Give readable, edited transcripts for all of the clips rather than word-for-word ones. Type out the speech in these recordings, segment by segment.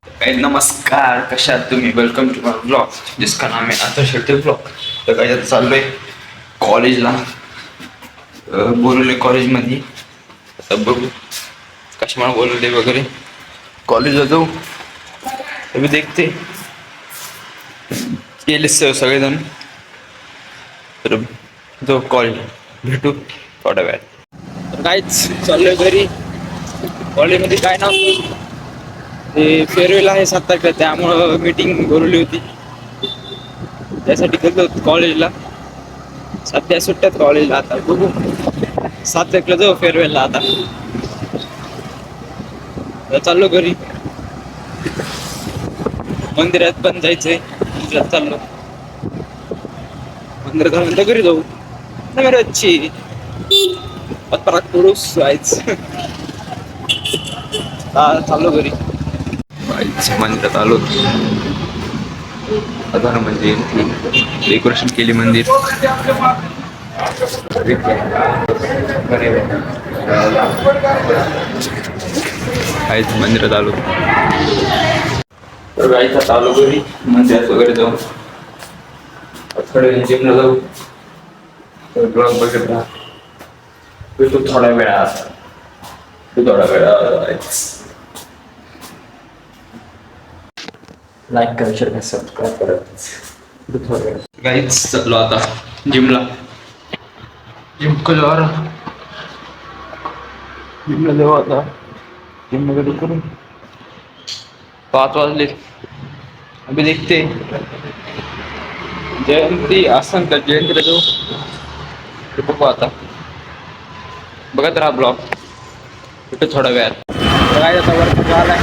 काही नमस्कार, कशात तुम्ही? वेलकम टू माय ब्लॉग जिसका नाम है आता शेट्टी ब्लॉग. तर काय आता चाललोय कॉलेजला, बोलवले कॉलेजमध्ये. आता बघू कशामुळे बोलवले वगैरे. कॉलेजला जाऊ तभी देखते. गेले सगळेजण तर जाऊ कॉलेज, भेटू थोड्या वेळात. तर काहीच चाललोय घरी. कॉलेजमध्ये काय नव्हतं, ते फेअरवेल आहे 7 तारखेला, त्यामुळं मीटिंग बोलवली होती, त्यासाठी गेलो कॉलेजला. सध्या सुट्ट्यात कॉलेजला. आता बघू 7 तारखेला जाऊ फेअरवेलला. आता चाललो घरी. मंदिरात पण जायचंय, मंदिरात चाललो. मंदिरात झाल्यानंतर घरी जाऊ. नगरची पत्परात पुरुष जायचं. चाललो घरी. मंदिरात आलो. प्रधान मंदिर, डेकोरेशन केली मंदिर. काहीच मंदिरात आलो. तर गाईचा आलो घरी. मंदिरात वगैरे जाऊन थोडे जिमला जाऊ. ब्लॉग बघत राहा. भेटू थोड्या वेळात. लाईक करा, शेअर करा, सबस्क्राईब करा. गाईच चाललो आता जिमला. जिमला जाऊ आता. जिम वगैरे करून 5 वाजले. अभी देखते जयंती असन तर जयंतीला जाऊ. बघू आता. बघत राहा ब्लॉग. कुठे थोड्या वेळात. काय आता वरती झालाय.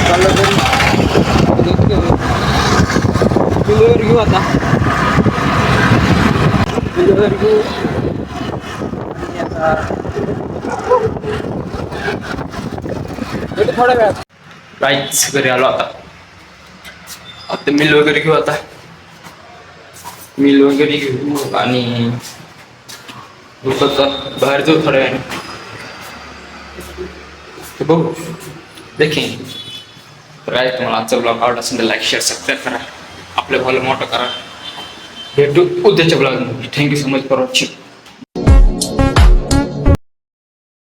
चाललं तरी पिलोवर घेऊ आता. पिलोवर घेऊ. थोड्या वेळात काहीच घरी आलो आता. आता मिल वगैरे घेऊ. आता मिल वगैरे घेऊ आणि बाहेर जाऊ थोड्या वेळाने. बघू देखें. तर काय तुम्हाला आजचा ब्लॉग आवडला असेल तर लाईक शेअर सबस्क्राईब करा. आपल्या भावाला मोठं करा. भेटू उद्याच्या ब्लॉगमध्ये. Thank you so much for watching.